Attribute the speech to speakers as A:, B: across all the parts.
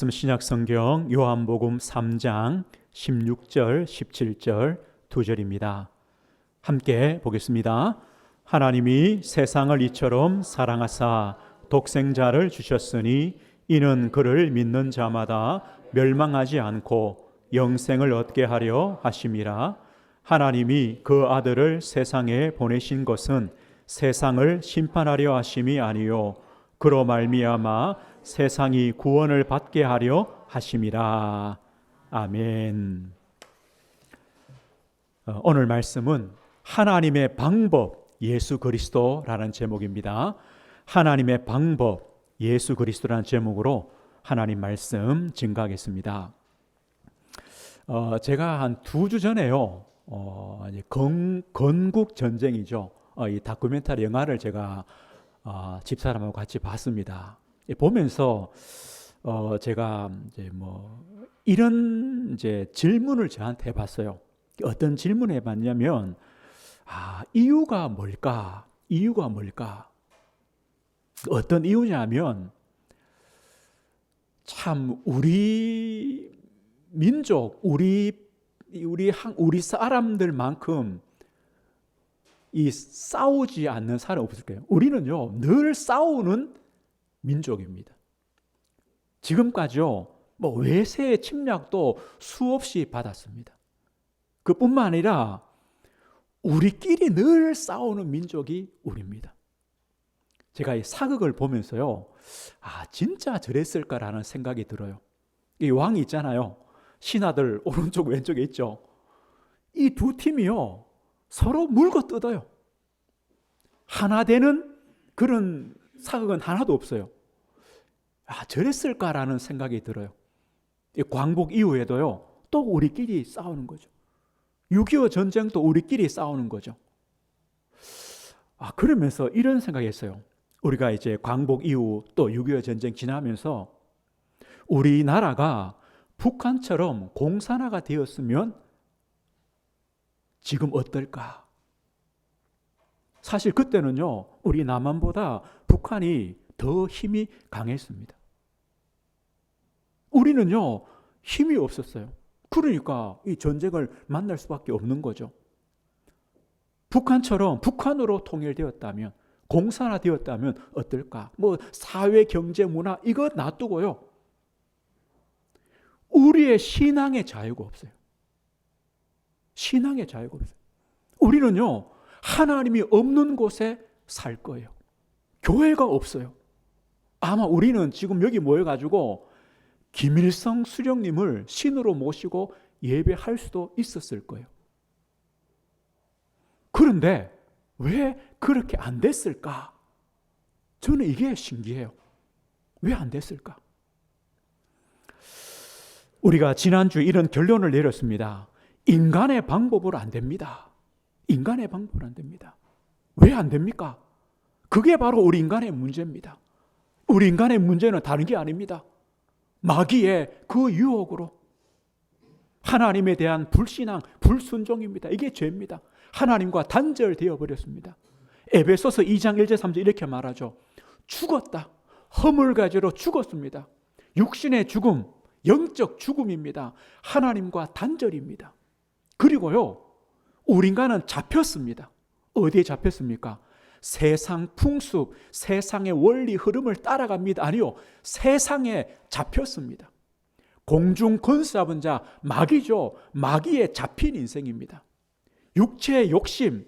A: 말씀 신약성경 요한복음 3장 16절 17절 2절입니다. 함께 보겠습니다. 하나님이 세상을 이처럼 사랑하사 독생자를 주셨으니 이는 그를 믿는 자마다 멸망하지 않고 영생을 얻게 하려 하심이라. 하나님이 그 아들을 세상에 보내신 것은 세상을 심판하려 하심이 아니요 그로 말미암아 세상이 구원을 받게 하려 하심이라. 아멘. 오늘 말씀은 하나님의 방법 예수 그리스도라는 제목입니다. 하나님의 방법 예수 그리스도라는 제목으로 하나님 말씀 증거하겠습니다. 제가 한 2주 전에요. 건국 전쟁이죠. 이 다큐멘터리 영화를 제가 집사람하고 같이 봤습니다. 보면서 제가 이런 질문을 저한테 해봤어요. 어떤 질문을 해봤냐면, 이유가 뭘까? 이유가 뭘까? 어떤 이유냐면, 참 우리 민족, 우리 사람들만큼 이 싸우지 않는 사람이 없을 거예요. 우리는요 늘 싸우는 민족입니다. 지금까지요 외세의 침략도 수없이 받았습니다. 그뿐만 아니라 우리끼리 늘 싸우는 민족이 우리입니다. 제가 이 사극을 보면서요 진짜 저랬을까라는 생각이 들어요. 이 왕이 있잖아요. 신하들 오른쪽 왼쪽에 있죠. 이 두 팀이요 서로 물고 뜯어요. 하나 되는 그런 사극은 하나도 없어요. 저랬을까라는 생각이 들어요. 광복 이후에도요 또 우리끼리 싸우는 거죠. 6.25 전쟁도 우리끼리 싸우는 거죠. 그러면서 이런 생각했어요. 우리가 이제 광복 이후 또 6.25 전쟁 지나면서 우리나라가 북한처럼 공산화가 되었으면 지금 어떨까? 사실 그때는요 우리 남한보다 북한이 더 힘이 강했습니다. 우리는요 힘이 없었어요. 그러니까 이 전쟁을 만날 수밖에 없는 거죠. 북한처럼 북한으로 통일되었다면, 공산화되었다면 어떨까? 사회, 경제, 문화 이거 놔두고요 우리의 신앙의 자유가 없어요. 신앙의 자유가 없어요. 우리는요 하나님이 없는 곳에 살 거예요. 교회가 없어요. 아마 우리는 지금 여기 모여가지고 김일성 수령님을 신으로 모시고 예배할 수도 있었을 거예요. 그런데 왜 그렇게 안 됐을까? 저는 이게 신기해요. 왜 안 됐을까? 우리가 지난주에 이런 결론을 내렸습니다. 인간의 방법으로 안 됩니다. 인간의 방법으로 안 됩니다. 왜 안 됩니까? 그게 바로 우리 인간의 문제입니다. 우리 인간의 문제는 다른 게 아닙니다. 마귀의 그 유혹으로 하나님에 대한 불신앙, 불순종입니다. 이게 죄입니다. 하나님과 단절되어 버렸습니다. 에베소서 2장 1절 3절 이렇게 말하죠. 죽었다. 허물가지로 죽었습니다. 육신의 죽음, 영적 죽음입니다. 하나님과 단절입니다. 그리고요 우리 인간은 잡혔습니다. 어디에 잡혔습니까? 세상 풍습, 세상의 원리 흐름을 따라갑니다. 아니요, 세상에 잡혔습니다. 공중 권세잡은 자 마귀죠. 마귀에 잡힌 인생입니다. 육체의 욕심,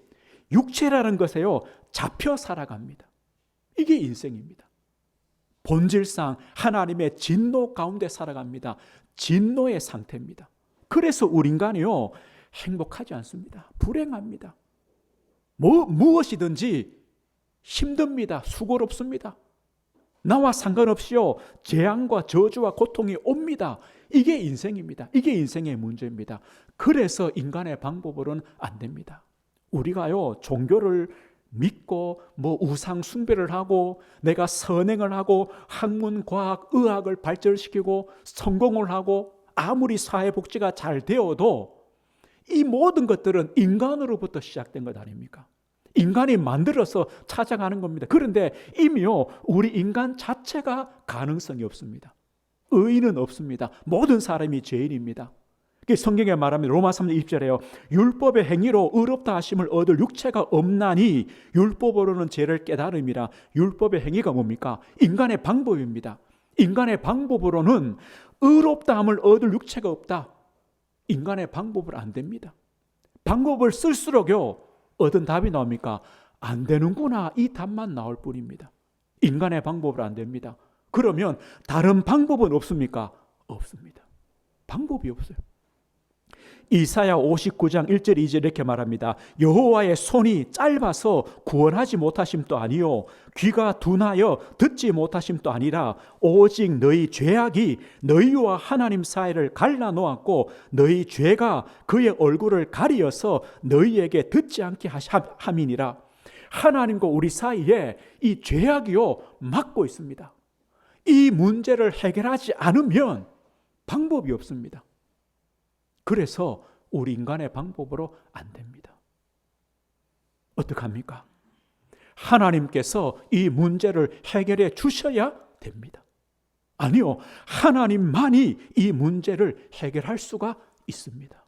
A: 육체라는 것에요 잡혀 살아갑니다. 이게 인생입니다. 본질상 하나님의 진노 가운데 살아갑니다. 진노의 상태입니다. 그래서 우리 인간이요 행복하지 않습니다. 불행합니다. 무엇이든지 힘듭니다. 수고롭습니다. 나와 상관없이요 재앙과 저주와 고통이 옵니다. 이게 인생입니다. 이게 인생의 문제입니다. 그래서 인간의 방법으로는 안 됩니다. 우리가요 종교를 믿고 우상 숭배를 하고 내가 선행을 하고 학문, 과학, 의학을 발전시키고 성공을 하고 아무리 사회복지가 잘 되어도 이 모든 것들은 인간으로부터 시작된 것 아닙니까? 인간이 만들어서 찾아가는 겁니다. 그런데 이미요 우리 인간 자체가 가능성이 없습니다. 의인은 없습니다. 모든 사람이 죄인입니다. 성경에 말합니다. 로마 3장 20절에요. 율법의 행위로 의롭다 하심을 얻을 육체가 없나니 율법으로는 죄를 깨달음이라. 율법의 행위가 뭡니까? 인간의 방법입니다. 인간의 방법으로는 의롭다함을 얻을 육체가 없다. 인간의 방법은 안 됩니다. 방법을 쓸수록요 얻은 답이 나옵니까? 안 되는구나, 이 답만 나올 뿐입니다. 인간의 방법은 안 됩니다. 그러면 다른 방법은 없습니까? 없습니다. 방법이 없어요. 이사야 59장 1절 2절 이렇게 말합니다. 여호와의 손이 짧아서 구원하지 못하심도 아니요 귀가 둔하여 듣지 못하심도 아니라 오직 너희 죄악이 너희와 하나님 사이를 갈라놓았고 너희 죄가 그의 얼굴을 가리어서 너희에게 듣지 않게 함이니라. 하나님과 우리 사이에 이 죄악이요 막고 있습니다. 이 문제를 해결하지 않으면 방법이 없습니다. 그래서 우리 인간의 방법으로 안 됩니다. 어떡합니까? 하나님께서 이 문제를 해결해 주셔야 됩니다. 아니요, 하나님만이 이 문제를 해결할 수가 있습니다.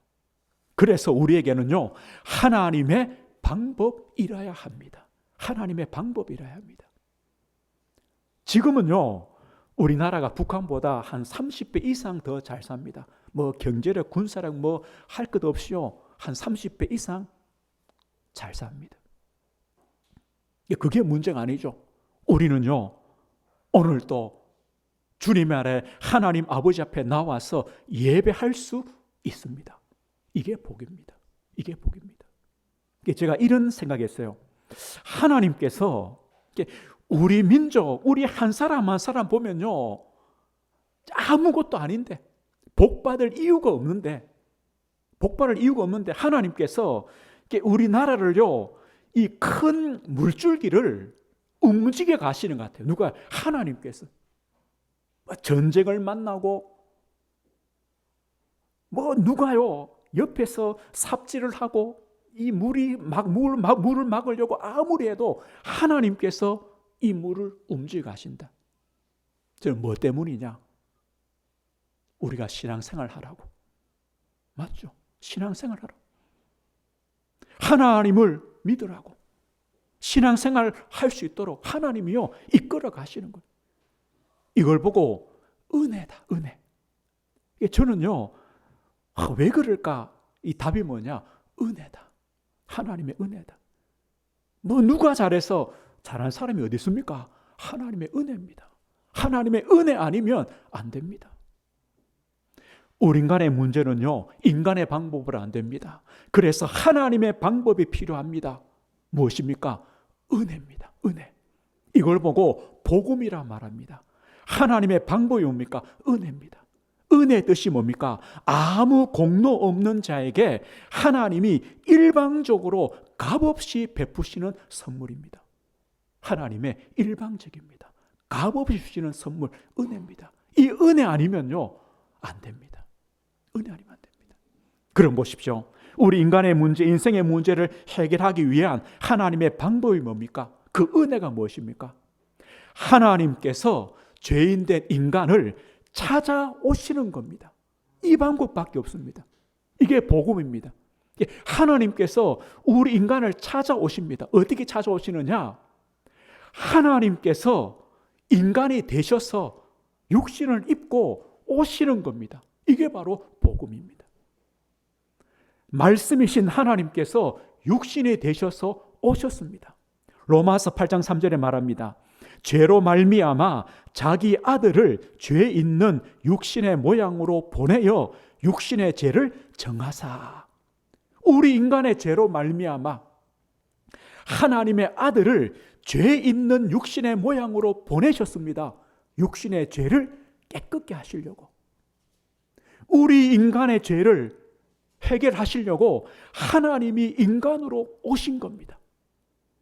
A: 그래서 우리에게는요, 하나님의 방법이라야 합니다. 하나님의 방법이라야 합니다. 지금은요, 우리나라가 북한보다 한 30배 이상 더 잘 삽니다. 경제력, 군사력 할 것 없이요 한 30배 이상 잘 삽니다. 그게 문제가 아니죠. 우리는요 오늘 또 주님의 아래 하나님 아버지 앞에 나와서 예배할 수 있습니다. 이게 복입니다. 이게 복입니다. 제가 이런 생각했어요. 하나님께서 우리 민족, 우리 한 사람 한 사람 보면요 아무것도 아닌데 복받을 이유가 없는데 하나님께서 우리나라를요 이 큰 물줄기를 움직여 가시는 것 같아요. 누가? 하나님께서. 전쟁을 만나고 누가요 옆에서 삽질을 하고 이 물을 막으려고 아무리 해도 하나님께서 이 물을 움직여 가신다. 저는 뭐 때문이냐? 우리가 신앙생활 하라고. 맞죠? 신앙생활 하라고. 하나님을 믿으라고. 신앙생활 할 수 있도록 하나님이요 이끌어 가시는 거예요. 이걸 보고 은혜다, 은혜. 저는요 왜 그럴까? 이 답이 뭐냐? 은혜다. 하나님의 은혜다. 누가 잘해서 잘한 사람이 어디 있습니까? 하나님의 은혜입니다. 하나님의 은혜 아니면 안 됩니다. 우리 인간의 문제는요 인간의 방법으로 안 됩니다. 그래서 하나님의 방법이 필요합니다. 무엇입니까? 은혜입니다. 은혜. 이걸 보고 복음이라 말합니다. 하나님의 방법이 뭡니까? 은혜입니다. 은혜의 뜻이 뭡니까? 아무 공로 없는 자에게 하나님이 일방적으로 값없이 베푸시는 선물입니다. 하나님의 일방적입니다. 값없이 주시는 선물, 은혜입니다. 이 은혜 아니면요 안 됩니다. 은혜 아니면 안 됩니다. 그럼 보십시오. 우리 인간의 문제, 인생의 문제를 해결하기 위한 하나님의 방법이 뭡니까? 그 은혜가 무엇입니까? 하나님께서 죄인된 인간을 찾아오시는 겁니다. 이 방법밖에 없습니다. 이게 복음입니다. 하나님께서 우리 인간을 찾아오십니다. 어떻게 찾아오시느냐? 하나님께서 인간이 되셔서 육신을 입고 오시는 겁니다. 이게 바로 복음입니다. 말씀이신 하나님께서 육신이 되셔서 오셨습니다. 로마서 8장 3절에 말합니다. 죄로 말미암아 자기 아들을 죄 있는 육신의 모양으로 보내어 육신의 죄를 정하사. 우리 인간의 죄로 말미암아 하나님의 아들을 죄 있는 육신의 모양으로 보내셨습니다. 육신의 죄를 깨끗게 하시려고. 우리 인간의 죄를 해결하시려고 하나님이 인간으로 오신 겁니다.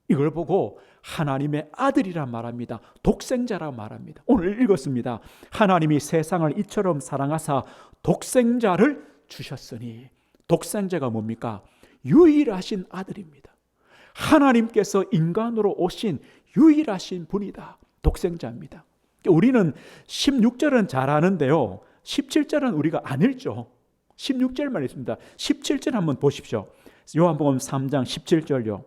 A: 이걸 보고 하나님의 아들이라 말합니다. 독생자라 말합니다. 오늘 읽었습니다. 하나님이 세상을 이처럼 사랑하사 독생자를 주셨으니. 독생자가 뭡니까? 유일하신 아들입니다. 하나님께서 인간으로 오신 유일하신 분이다. 독생자입니다. 우리는 16절은 잘 아는데요, 17절은 우리가 안 읽죠. 16절만 있습니다. 17절 한번 보십시오. 요한복음 3장 17절요.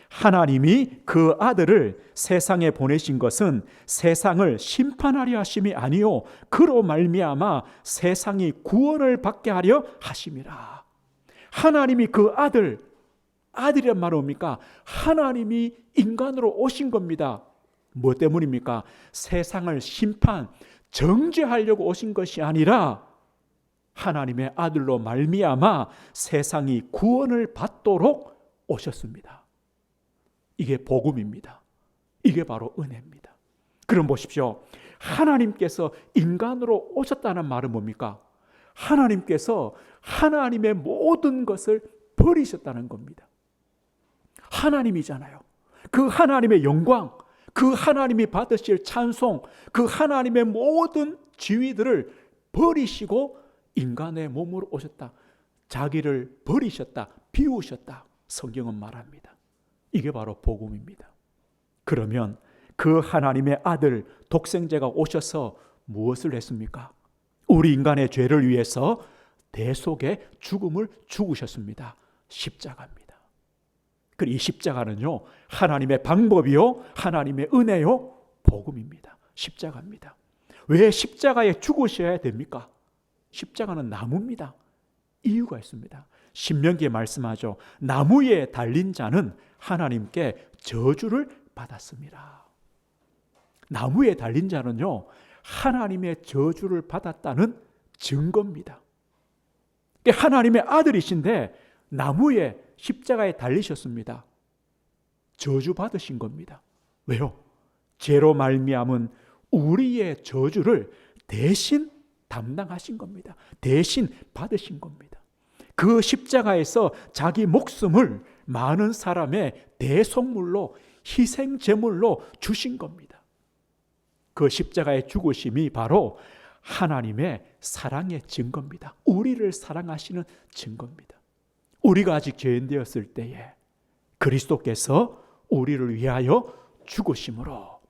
A: 하나님이 그 아들을 세상에 보내신 것은 세상을 심판하려 하심이 아니요 그로 말미암아 세상이 구원을 받게 하려 하심이라. 하나님이 그 아들이란 말은 뭡니까? 하나님이 인간으로 오신 겁니다. 뭐 때문입니까? 세상을 정죄하려고 오신 것이 아니라 하나님의 아들로 말미암아 세상이 구원을 받도록 오셨습니다. 이게 복음입니다. 이게 바로 은혜입니다. 그럼 보십시오. 하나님께서 인간으로 오셨다는 말은 뭡니까? 하나님께서 하나님의 모든 것을 버리셨다는 겁니다. 하나님이잖아요. 그 하나님의 영광, 그 하나님이 받으실 찬송, 그 하나님의 모든 지위들을 버리시고 인간의 몸으로 오셨다. 자기를 버리셨다. 비우셨다. 성경은 말합니다. 이게 바로 복음입니다. 그러면 그 하나님의 아들 독생자가 오셔서 무엇을 했습니까? 우리 인간의 죄를 위해서 대속의 죽음을 죽으셨습니다. 십자가입니다. 그리고 이 십자가는요, 하나님의 방법이요, 하나님의 은혜요, 복음입니다. 십자가입니다. 왜 십자가에 죽으셔야 됩니까? 십자가는 나무입니다. 이유가 있습니다. 신명기에 말씀하죠. 나무에 달린 자는 하나님께 저주를 받았습니다. 나무에 달린 자는요, 하나님의 저주를 받았다는 증거입니다. 하나님의 아들이신데 나무에 십자가에 달리셨습니다. 저주 받으신 겁니다. 왜요? 죄로 말미암은 우리의 저주를 대신 담당하신 겁니다. 대신 받으신 겁니다. 그 십자가에서 자기 목숨을 많은 사람의 대속물로 희생제물로 주신 겁니다. 그 십자가의 죽으심이 바로 하나님의 사랑의 증거입니다. 우리를 사랑하시는 증거입니다. 우리가 아직 죄인 되었을 때에 그리스도께서 우리를 위하여 죽으심으로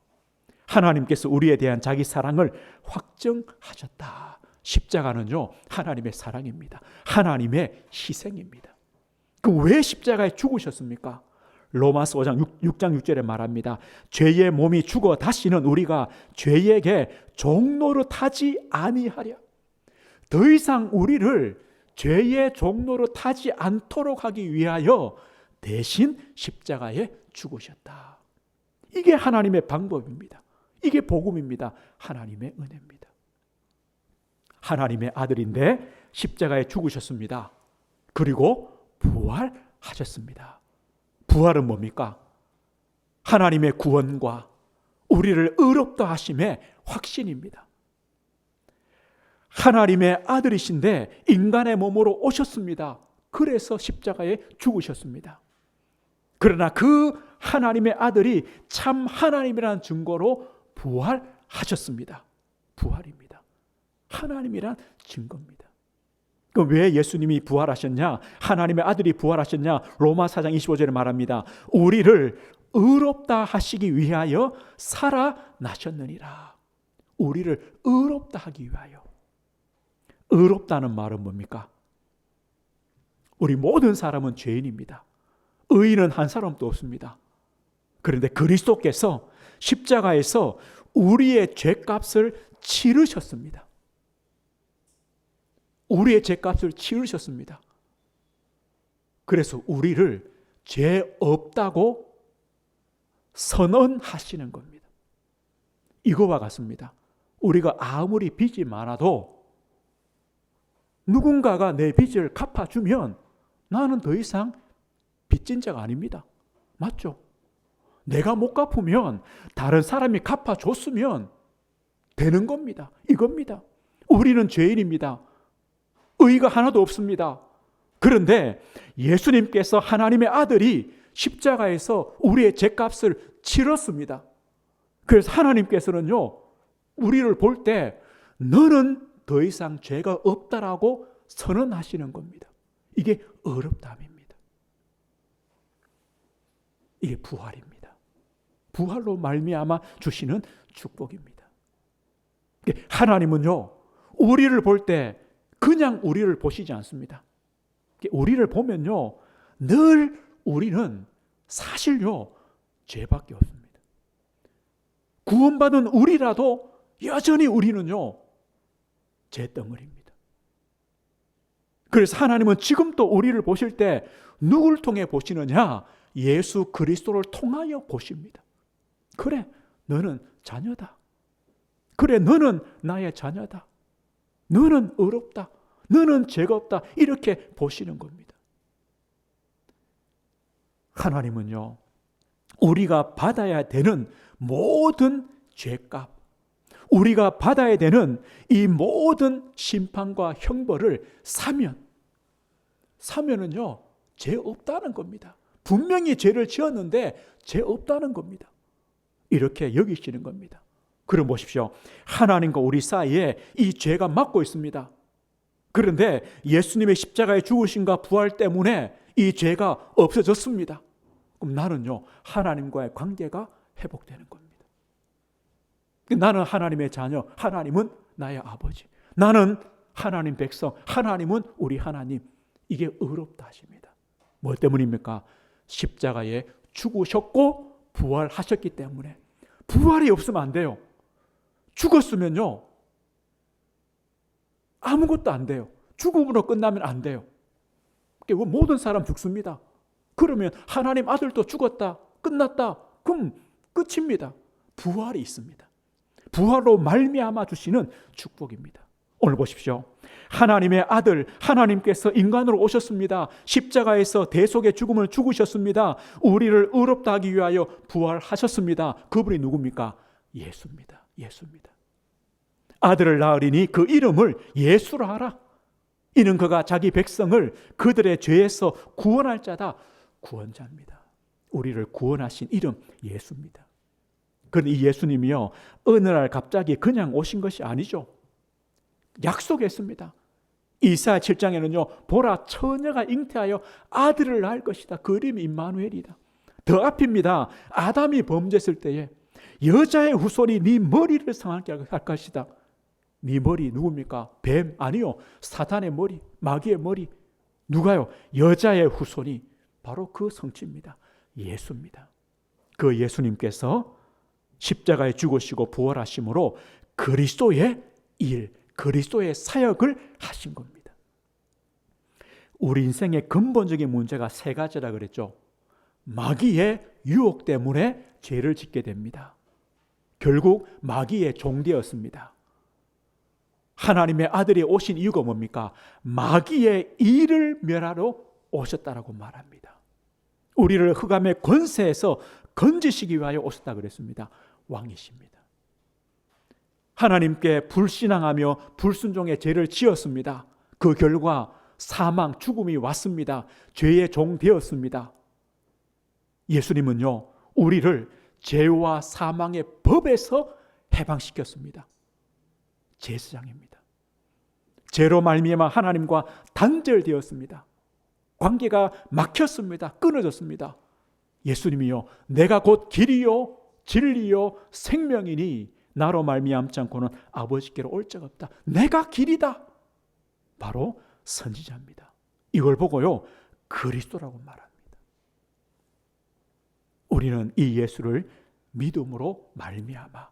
A: 하나님께서 우리에 대한 자기 사랑을 확정하셨다. 십자가는요, 하나님의 사랑입니다. 하나님의 희생입니다. 그럼 왜 십자가에 죽으셨습니까? 로마서 5장 6장 6절에 말합니다. 죄의 몸이 죽어 다시는 우리가 죄에게 종노릇 하지 아니하랴. 더 이상 우리를 죄의 종노릇 하지 않도록 하기 위하여 대신 십자가에 죽으셨다. 이게 하나님의 방법입니다. 이게 복음입니다. 하나님의 은혜입니다. 하나님의 아들인데 십자가에 죽으셨습니다. 그리고 부활하셨습니다. 부활은 뭡니까? 하나님의 구원과 우리를 의롭다 하심의 확신입니다. 하나님의 아들이신데 인간의 몸으로 오셨습니다. 그래서 십자가에 죽으셨습니다. 그러나 그 하나님의 아들이 참 하나님이라는 증거로 부활하셨습니다. 부활입니다. 하나님이란 증거입니다. 그럼 왜 예수님이 부활하셨냐? 하나님의 아들이 부활하셨냐? 로마 4장 25절에 말합니다. 우리를 의롭다 하시기 위하여 살아나셨느니라. 우리를 의롭다 하기 위하여. 의롭다는 말은 뭡니까? 우리 모든 사람은 죄인입니다. 의인은 한 사람도 없습니다. 그런데 그리스도께서 십자가에서 우리의 죄값을 치르셨습니다. 우리의 죄값을 치르셨습니다. 그래서 우리를 죄 없다고 선언하시는 겁니다. 이거와 같습니다. 우리가 아무리 빚이 많아도 누군가가 내 빚을 갚아주면 나는 더 이상 빚진 자가 아닙니다. 맞죠? 내가 못 갚으면 다른 사람이 갚아줬으면 되는 겁니다. 이겁니다. 우리는 죄인입니다. 의의가 하나도 없습니다. 그런데 예수님께서 하나님의 아들이 십자가에서 우리의 죄값을 치렀습니다. 그래서 하나님께서는요, 우리를 볼 때 너는 더 이상 죄가 없다라고 선언하시는 겁니다. 이게 의롭다함입니다. 이게 부활입니다. 부활로 말미암아 주시는 축복입니다. 하나님은요, 우리를 볼 때 그냥 우리를 보시지 않습니다. 우리를 보면요, 늘 우리는 사실요, 죄밖에 없습니다. 구원받은 우리라도 여전히 우리는요, 죄덩어리입니다. 그래서 하나님은 지금 또 우리를 보실 때 누굴 통해 보시느냐? 예수 그리스도를 통하여 보십니다. 그래, 너는 자녀다. 그래, 너는 나의 자녀다. 너는 의롭다. 너는 죄가 없다. 이렇게 보시는 겁니다. 하나님은요, 우리가 받아야 되는 모든 죄값, 우리가 받아야 되는 이 모든 심판과 형벌을 사면은요, 죄 없다는 겁니다. 분명히 죄를 지었는데 죄 없다는 겁니다. 이렇게 여기시는 겁니다. 그럼 보십시오. 하나님과 우리 사이에 이 죄가 막고 있습니다. 그런데 예수님의 십자가의 죽으심과 부활 때문에 이 죄가 없어졌습니다. 그럼 나는요, 하나님과의 관계가 회복되는 겁니다. 나는 하나님의 자녀, 하나님은 나의 아버지. 나는 하나님 백성, 하나님은 우리 하나님. 이게 의롭다 하십니다. 뭐 때문입니까? 십자가에 죽으셨고 부활하셨기 때문에. 부활이 없으면 안 돼요. 죽었으면요, 아무것도 안 돼요. 죽음으로 끝나면 안 돼요. 모든 사람 죽습니다. 그러면 하나님 아들도 죽었다, 끝났다, 그럼 끝입니다. 부활이 있습니다. 부활로 말미암아 주시는 축복입니다. 오늘 보십시오. 하나님의 아들 하나님께서 인간으로 오셨습니다. 십자가에서 대속의 죽음을 죽으셨습니다. 우리를 의롭다 하기 위하여 부활하셨습니다. 그분이 누굽니까? 예수입니다. 예수입니다. 아들을 낳으리니 그 이름을 예수라 하라. 이는 그가 자기 백성을 그들의 죄에서 구원할 자다. 구원자입니다. 우리를 구원하신 이름 예수입니다. 그런데 이 예수님이요, 어느 날 갑자기 그냥 오신 것이 아니죠. 약속했습니다. 이사야 7장에는요, 보라 처녀가 잉태하여 아들을 낳을 것이다. 그 이름이 임마누엘이다. 더 앞입니다. 아담이 범죄했을 때에 여자의 후손이 네 머리를 상하게 할 것이다. 네 머리 누굽니까? 뱀? 아니요. 사탄의 머리, 마귀의 머리. 누가요? 여자의 후손이 바로 그 성취입니다. 예수입니다. 그 예수님께서 십자가에 죽으시고 부활하심으로 그리스도의 일, 그리스도의 사역을 하신 겁니다. 우리 인생의 근본적인 문제가 세 가지라 그랬죠. 마귀의 유혹 때문에 죄를 짓게 됩니다. 결국 마귀의 종되었습니다. 하나님의 아들이 오신 이유가 뭡니까? 마귀의 일을 멸하러 오셨다라고 말합니다. 우리를 흑암의 권세에서 건지시기 위하여 오셨다 그랬습니다. 왕이십니다. 하나님께 불신앙하며 불순종의 죄를 지었습니다. 그 결과 사망, 죽음이 왔습니다. 죄의 종 되었습니다. 예수님은요, 우리를 죄와 사망의 법에서 해방시켰습니다. 제사장입니다. 죄로 말미암아 하나님과 단절되었습니다. 관계가 막혔습니다. 끊어졌습니다. 예수님이요, 내가 곧 길이요 진리요 생명이니 나로 말미암지 않고는 아버지께로 올 자가 없다. 내가 길이다. 바로 선지자입니다. 이걸 보고요, 그리스도라고 말합니다. 우리는 이 예수를 믿음으로 말미암아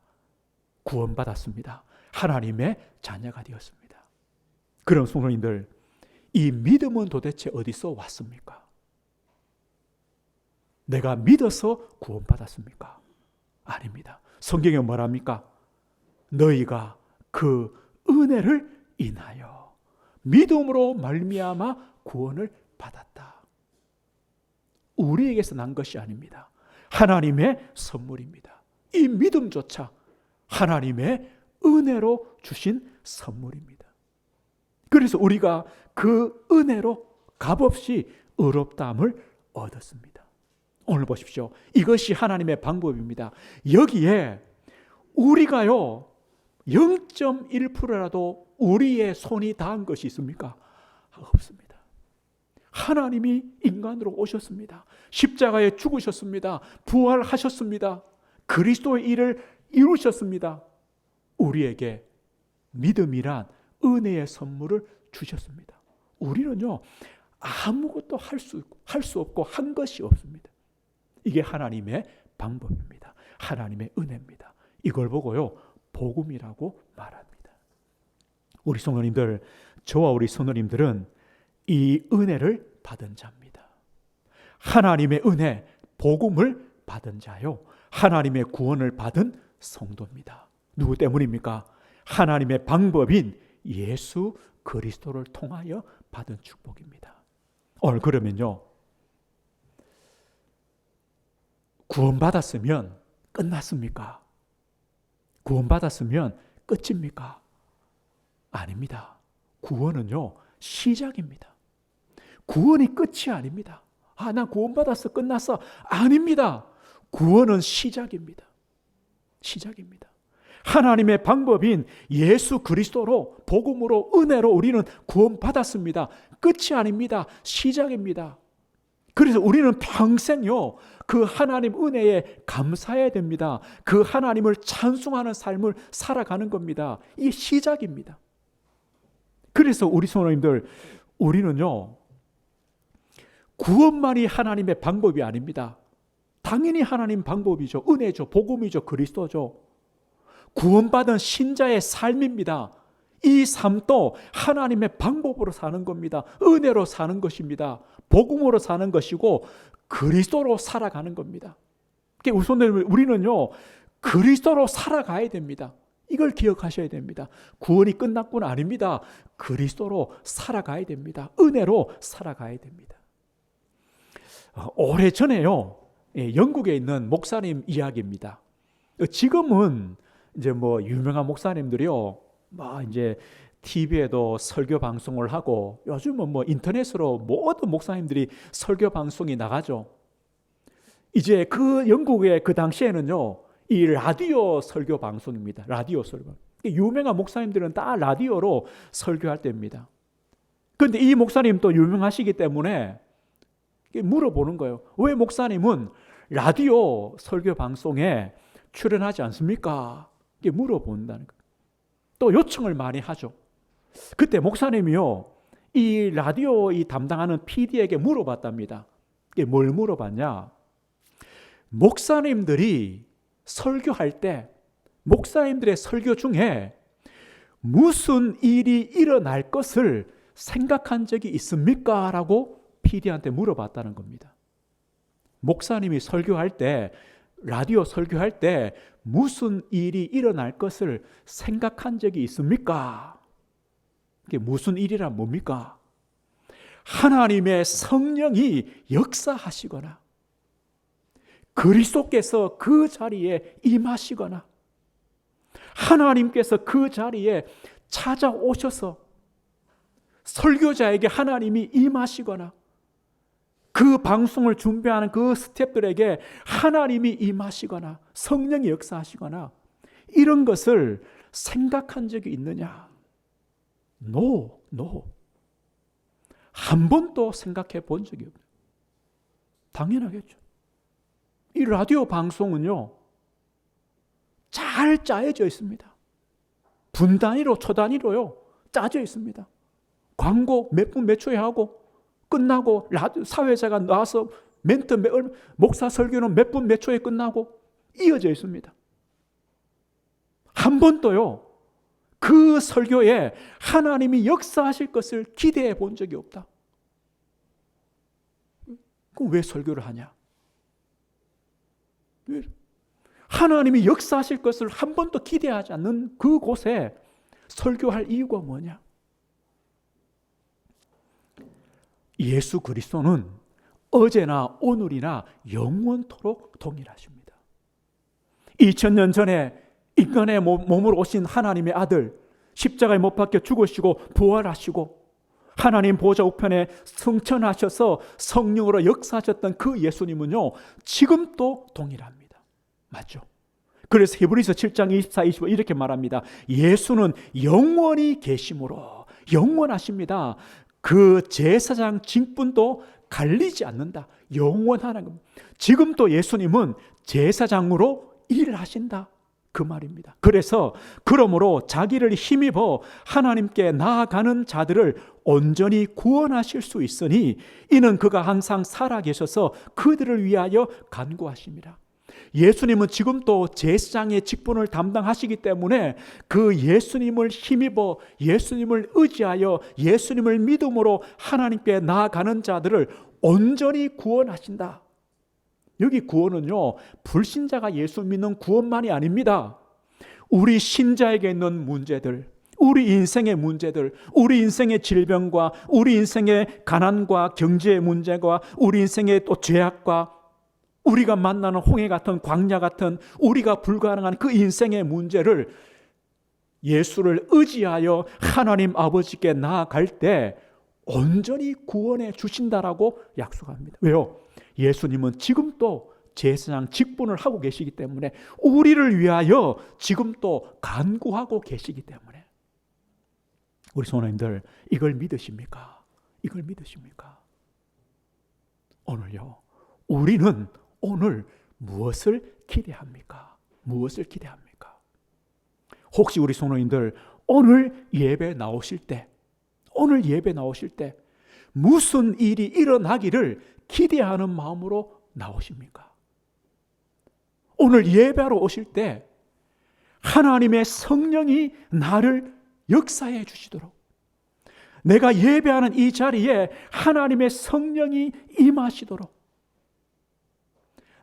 A: 구원받았습니다. 하나님의 자녀가 되었습니다. 그럼 성도님들, 이 믿음은 도대체 어디서 왔습니까? 내가 믿어서 구원받았습니까? 아닙니다. 성경에 뭐랍니까? 너희가 그 은혜를 인하여 믿음으로 말미암아 구원을 받았다. 우리에게서 난 것이 아닙니다. 하나님의 선물입니다. 이 믿음조차 하나님의 은혜로 주신 선물입니다. 그래서 우리가 그 은혜로 값없이 의롭다함을 얻었습니다. 오늘 보십시오. 이것이 하나님의 방법입니다. 여기에 우리가요 0.1%라도 우리의 손이 닿은 것이 있습니까? 없습니다. 하나님이 인간으로 오셨습니다. 십자가에 죽으셨습니다. 부활하셨습니다. 그리스도의 일을 이루셨습니다. 우리에게 믿음이란 은혜의 선물을 주셨습니다. 우리는요, 아무것도 할 수 없고 한 것이 없습니다. 이게 하나님의 방법입니다. 하나님의 은혜입니다. 이걸 보고요, 복음이라고 말합니다. 우리 성도님들, 저와 우리 성도님들은 이 은혜를 받은 자입니다. 하나님의 은혜, 복음을 받은 자요, 하나님의 구원을 받은 성도입니다. 누구 때문입니까? 하나님의 방법인 예수 그리스도를 통하여 받은 축복입니다. 오늘 그러면요, 구원받았으면 끝났습니까? 구원받았으면 끝입니까? 아닙니다. 구원은요, 시작입니다. 구원이 끝이 아닙니다. 나 구원받았어, 끝났어. 아닙니다. 구원은 시작입니다. 시작입니다. 하나님의 방법인 예수 그리스도로, 복음으로, 은혜로 우리는 구원받았습니다. 끝이 아닙니다. 시작입니다. 그래서 우리는 평생요, 그 하나님 은혜에 감사해야 됩니다. 그 하나님을 찬송하는 삶을 살아가는 겁니다. 이게 시작입니다. 그래서 우리 성도님들, 우리는요, 구원만이 하나님의 방법이 아닙니다. 당연히 하나님 방법이죠. 은혜죠. 복음이죠. 그리스도죠. 구원받은 신자의 삶입니다. 이 삶도 하나님의 방법으로 사는 겁니다. 은혜로 사는 것입니다. 복음으로 사는 것이고 그리스도로 살아가는 겁니다. 우선 우리는요, 그리스도로 살아가야 됩니다. 이걸 기억하셔야 됩니다. 구원이 끝났구나 아닙니다. 그리스도로 살아가야 됩니다. 은혜로 살아가야 됩니다. 오래전에요, 영국에 있는 목사님 이야기입니다. 지금은 이제 유명한 목사님들이요, 이제 TV에도 설교 방송을 하고, 요즘은 인터넷으로 모든 목사님들이 설교 방송이 나가죠. 이제 그 영국의 그 당시에는요, 이 라디오 설교 방송입니다. 라디오 설교. 유명한 목사님들은 다 라디오로 설교할 때입니다. 그런데 이 목사님 또 유명하시기 때문에 물어보는 거예요. 왜 목사님은 라디오 설교 방송에 출연하지 않습니까? 이게 물어본다는 거예요. 또 요청을 많이 하죠. 그때 목사님이요, 이 라디오 담당하는 PD에게 물어봤답니다. 이게 뭘 물어봤냐? 목사님들이 설교할 때, 목사님들의 설교 중에 무슨 일이 일어날 것을 생각한 적이 있습니까? 라고 PD한테 물어봤다는 겁니다. 목사님이 설교할 때, 라디오 설교할 때 무슨 일이 일어날 것을 생각한 적이 있습니까? 이게 무슨 일이란 뭡니까? 하나님의 성령이 역사하시거나 그리스도께서 그 자리에 임하시거나 하나님께서 그 자리에 찾아오셔서 설교자에게 하나님이 임하시거나 그 방송을 준비하는 그 스태프들에게 하나님이 임하시거나 성령이 역사하시거나 이런 것을 생각한 적이 있느냐? No. 한 번도 생각해 본 적이 없어요. 당연하겠죠. 이 라디오 방송은요, 잘 짜여져 있습니다. 분 단위로, 초 단위로요, 짜져 있습니다. 광고 몇 분 몇 초에 하고 끝나고, 사회자가 나와서 멘트, 목사 설교는 몇 분 몇 초에 끝나고 이어져 있습니다. 한 번도요, 그 설교에 하나님이 역사하실 것을 기대해 본 적이 없다. 그럼 왜 설교를 하냐? 하나님이 역사하실 것을 한 번도 기대하지 않는 그곳에 설교할 이유가 뭐냐? 예수 그리스도는 어제나 오늘이나 영원토록 동일하십니다. 2000년 전에 인간의 몸으로 오신 하나님의 아들, 십자가에 못 박혀 죽으시고 부활하시고 하나님 보좌 우편에 승천하셔서 성령으로 역사하셨던 그 예수님은요, 지금도 동일합니다. 맞죠? 그래서 히브리서 7장 24, 25 이렇게 말합니다. 예수는 영원히 계심으로 영원하십니다. 그 제사장 직분도 갈리지 않는다. 영원하는 겁니다. 지금도 예수님은 제사장으로 일을 하신다. 그 말입니다. 그래서 그러므로 자기를 힘입어 하나님께 나아가는 자들을 온전히 구원하실 수 있으니 이는 그가 항상 살아계셔서 그들을 위하여 간구하심이라. 예수님은 지금도 제사장의 직분을 담당하시기 때문에 그 예수님을 힘입어 예수님을 의지하여 예수님을 믿음으로 하나님께 나아가는 자들을 온전히 구원하신다. 여기 구원은요, 불신자가 예수 믿는 구원만이 아닙니다. 우리 신자에게 있는 문제들, 우리 인생의 문제들, 우리 인생의 질병과 우리 인생의 가난과 경제의 문제와 우리 인생의 또 죄악과 우리가 만나는 홍해 같은 광야 같은 우리가 불가능한 그 인생의 문제를 예수를 의지하여 하나님 아버지께 나아갈 때 온전히 구원해 주신다라고 약속합니다. 왜요? 예수님은 지금도 제사장 직분을 하고 계시기 때문에 우리를 위하여 지금도 간구하고 계시기 때문에 우리 성도님들 이걸 믿으십니까? 이걸 믿으십니까? 오늘요, 우리는 오늘 무엇을 기대합니까? 무엇을 기대합니까? 혹시 우리 성도님들 오늘 예배 나오실 때 무슨 일이 일어나기를 기대하는 마음으로 나오십니까? 오늘 예배하러 오실 때 하나님의 성령이 나를 역사해 주시도록, 내가 예배하는 이 자리에 하나님의 성령이 임하시도록,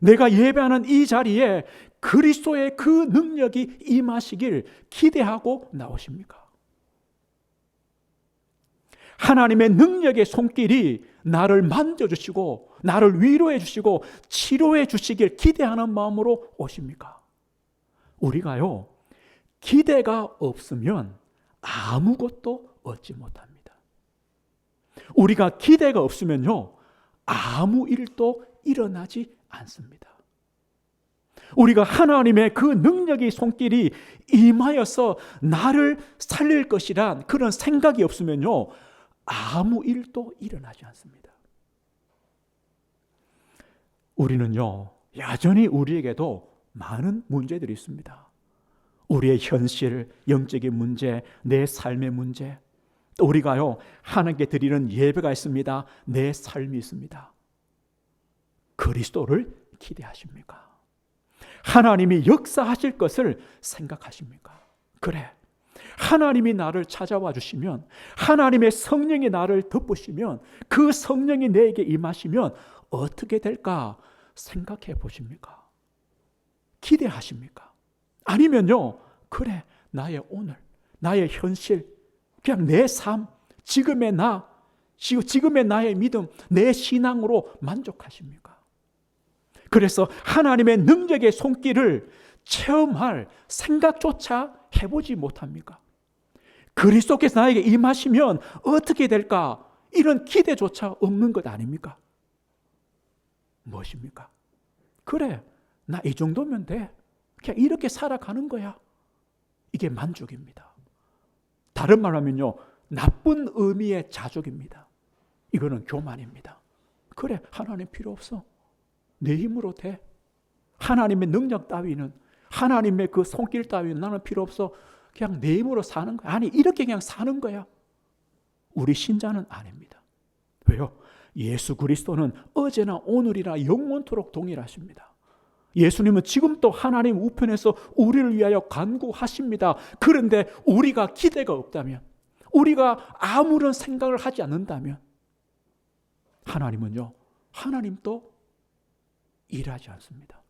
A: 내가 예배하는 이 자리에 그리스도의 그 능력이 임하시길 기대하고 나오십니까? 하나님의 능력의 손길이 나를 만져주시고 나를 위로해 주시고 치료해 주시길 기대하는 마음으로 오십니까? 우리가요, 기대가 없으면 아무것도 얻지 못합니다. 우리가 기대가 없으면요, 아무 일도 일어나지 않습니다. 우리가 하나님의 그 능력의 손길이 임하여서 나를 살릴 것이란 그런 생각이 없으면요, 아무 일도 일어나지 않습니다. 우리는요, 여전히 우리에게도 많은 문제들이 있습니다. 우리의 현실, 영적인 문제, 내 삶의 문제, 또 우리가요, 하나님께 드리는 예배가 있습니다. 내 삶이 있습니다. 그리스도를 기대하십니까? 하나님이 역사하실 것을 생각하십니까? 그래, 하나님이 나를 찾아와 주시면, 하나님의 성령이 나를 덮으시면, 그 성령이 내게 임하시면 어떻게 될까 생각해 보십니까? 기대하십니까? 아니면요, 그래, 나의 오늘, 나의 현실, 그냥 내 삶, 지금의 나, 지금의 나의 믿음, 내 신앙으로 만족하십니까? 그래서 하나님의 능력의 손길을 체험할 생각조차 해보지 못합니까? 그리스도께서 나에게 임하시면 어떻게 될까? 이런 기대조차 없는 것 아닙니까? 무엇입니까? 그래, 나 이 정도면 돼. 그냥 이렇게 살아가는 거야. 이게 만족입니다. 다른 말로 하면요, 나쁜 의미의 자족입니다. 이거는 교만입니다. 그래, 하나님 필요 없어. 내 힘으로 돼. 하나님의 능력 따위는, 하나님의 그 손길 따위는 나는 필요 없어. 그냥 내 힘으로 사는 거야. 아니, 이렇게 그냥 사는 거야. 우리 신자는 아닙니다. 왜요? 예수 그리스도는 어제나 오늘이나 영원토록 동일하십니다. 예수님은 지금도 하나님 우편에서 우리를 위하여 간구하십니다. 그런데 우리가 기대가 없다면, 우리가 아무런 생각을 하지 않는다면 하나님은요, 하나님도 일하지 않습니다.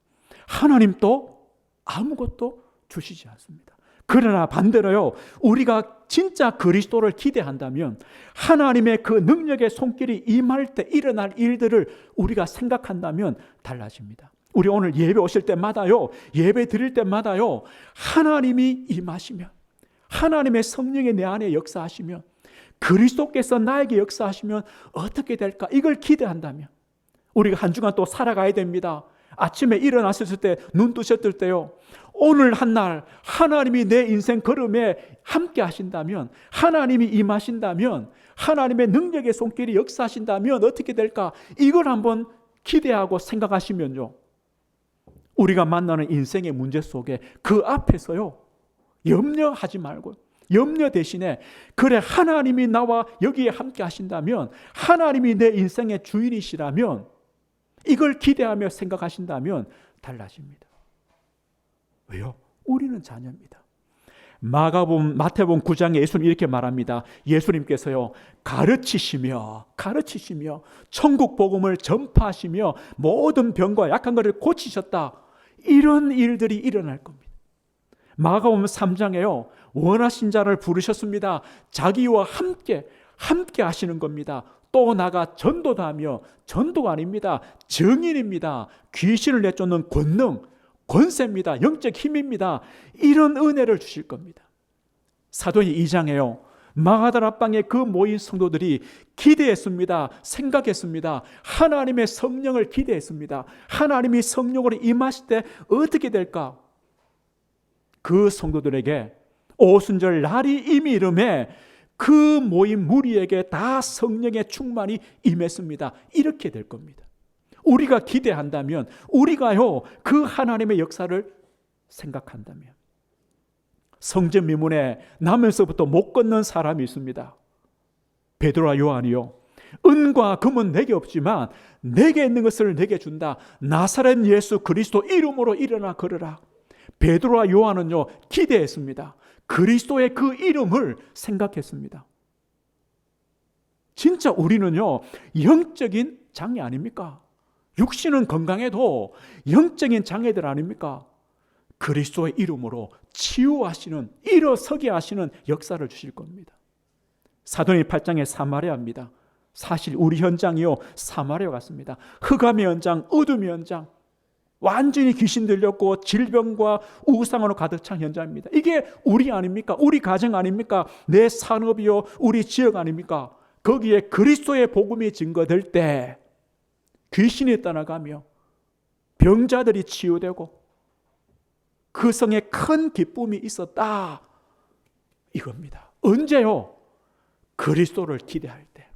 A: 하나님도 아무것도 주시지 않습니다. 그러나 반대로요, 우리가 진짜 그리스도를 기대한다면 하나님의 그 능력의 손길이 임할 때 일어날 일들을 우리가 생각한다면 달라집니다. 우리 오늘 예배 오실 때마다요, 예배 드릴 때마다요, 하나님이 임하시면, 하나님의 성령이 내 안에 역사하시면, 그리스도께서 나에게 역사하시면 어떻게 될까? 이걸 기대한다면 우리가 한 주간 또 살아가야 됩니다. 아침에 일어났을 때, 눈 뜨셨을 때요, 오늘 한 날 하나님이 내 인생 걸음에 함께 하신다면, 하나님이 임하신다면, 하나님의 능력의 손길이 역사하신다면 어떻게 될까? 이걸 한번 기대하고 생각하시면요, 우리가 만나는 인생의 문제 속에 그 앞에서요, 염려하지 말고, 염려 대신에 그래, 하나님이 나와 여기에 함께 하신다면, 하나님이 내 인생의 주인이시라면, 이걸 기대하며 생각하신다면 달라집니다. 왜요? 우리는 자녀입니다. 마태복음 9장에 예수님 이렇게 말합니다. 예수님께서요, 가르치시며 천국 복음을 전파하시며 모든 병과 약한 것을 고치셨다. 이런 일들이 일어날 겁니다. 마가복음 3장에요, 원하신 자를 부르셨습니다. 자기와 함께 하시는 겁니다. 또 나가 전도도 하며, 전도가 아닙니다, 증인입니다. 귀신을 내쫓는 권능, 권세입니다. 영적 힘입니다. 이런 은혜를 주실 겁니다. 사도행 2장에요, 마가다라방에 그 모인 성도들이 기대했습니다. 생각했습니다. 하나님의 성령을 기대했습니다. 하나님이 성령으로 임하실 때 어떻게 될까? 그 성도들에게 오순절 날이 이미 이름에 그 모인 무리에게 다 성령의 충만이 임했습니다. 이렇게 될 겁니다. 우리가 기대한다면, 우리가요, 그 하나님의 역사를 생각한다면. 성전 미문에 나면서부터 못 걷는 사람이 있습니다. 베드로와 요한이요, 은과 금은 내게 없지만 내게 있는 것을 내게 준다. 나사렛 예수 그리스도 이름으로 일어나 걸으라. 베드로와 요한은요, 기대했습니다. 그리스도의 그 이름을 생각했습니다. 진짜 우리는요, 영적인 장애 아닙니까? 육신은 건강해도 영적인 장애들 아닙니까? 그리스도의 이름으로 치유하시는, 일어서게 하시는 역사를 주실 겁니다. 사도행 8장의 사마리아입니다. 사실 우리 현장이요, 사마리아 같습니다. 흑암의 현장, 어둠의 현장, 완전히 귀신 들렸고 질병과 우상으로 가득 찬 현장입니다. 이게 우리 아닙니까? 우리 가정 아닙니까? 내 산업이요, 우리 지역 아닙니까? 거기에 그리스도의 복음이 증거될 때 귀신이 떠나가며 병자들이 치유되고 그 성에 큰 기쁨이 있었다, 이겁니다. 언제요? 그리스도를 기대할 때,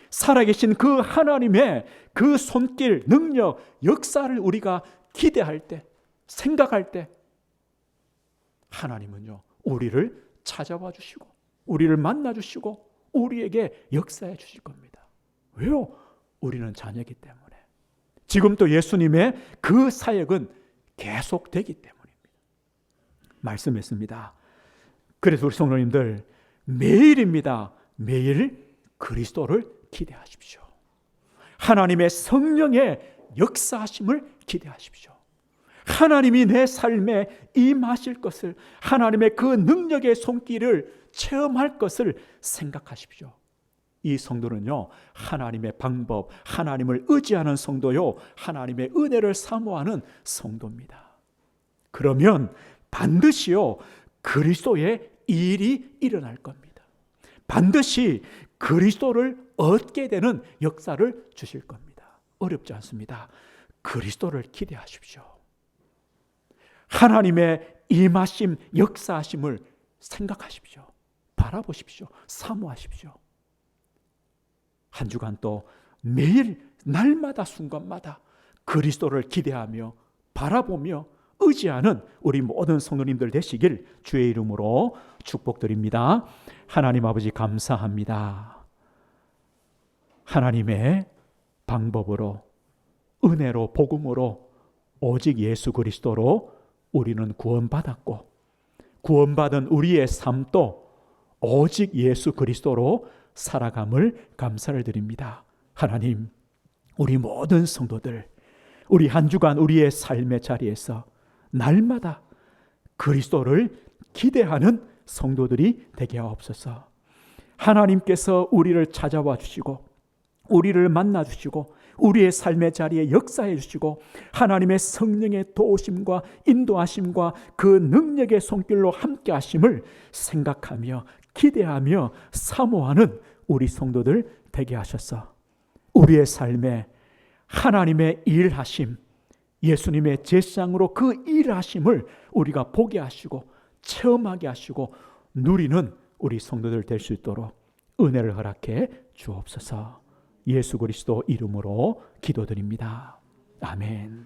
A: 살아계신 그 하나님의 그 손길, 능력, 역사를 우리가 기대할 때, 생각할 때, 하나님은요, 우리를 찾아와 주시고 우리를 만나 주시고 우리에게 역사해 주실 겁니다. 왜요? 우리는 자녀이기 때문에. 지금 또 예수님의 그 사역은 계속되기 때문입니다. 말씀했습니다. 그래서 우리 성도님들, 매일입니다. 매일 그리스도를 기대하십시오. 하나님의 성령의 역사하심을 기대하십시오. 하나님이 내 삶에 임하실 것을, 하나님의 그 능력의 손길을 체험할 것을 생각하십시오. 이 성도는요, 하나님의 방법, 하나님을 의지하는 성도요, 하나님의 은혜를 사모하는 성도입니다. 그러면 반드시요, 그리스도의 일이 일어날 겁니다. 반드시 그리스도를 얻게 되는 역사를 주실 겁니다. 어렵지 않습니다. 그리스도를 기대하십시오. 하나님의 임하심, 역사하심을 생각하십시오. 바라보십시오. 사모하십시오. 한 주간 또 매일 날마다 순간마다 그리스도를 기대하며 바라보며 의지하는 우리 모든 성도님들 되시길 주의 이름으로 축복드립니다. 하나님 아버지, 감사합니다. 하나님의 방법으로, 은혜로, 복음으로, 오직 예수 그리스도로 우리는 구원받았고, 구원받은 우리의 삶도 오직 예수 그리스도로 살아감을 감사를 드립니다. 하나님, 우리 모든 성도들, 우리 한 주간 우리의 삶의 자리에서 날마다 그리스도를 기대하는 성도들이 되게 하옵소서. 하나님께서 우리를 찾아와 주시고 우리를 만나 주시고 우리의 삶의 자리에 역사해 주시고 하나님의 성령의 도우심과 인도하심과 그 능력의 손길로 함께 하심을 생각하며 기대하며 사모하는 우리 성도들 되게 하셔서 우리의 삶에 하나님의 일하심, 예수님의 제사장으로 그 일하심을 우리가 보게 하시고 체험하게 하시고 누리는 우리 성도들 될 수 있도록 은혜를 허락해 주옵소서. 예수 그리스도 이름으로 기도드립니다. 아멘.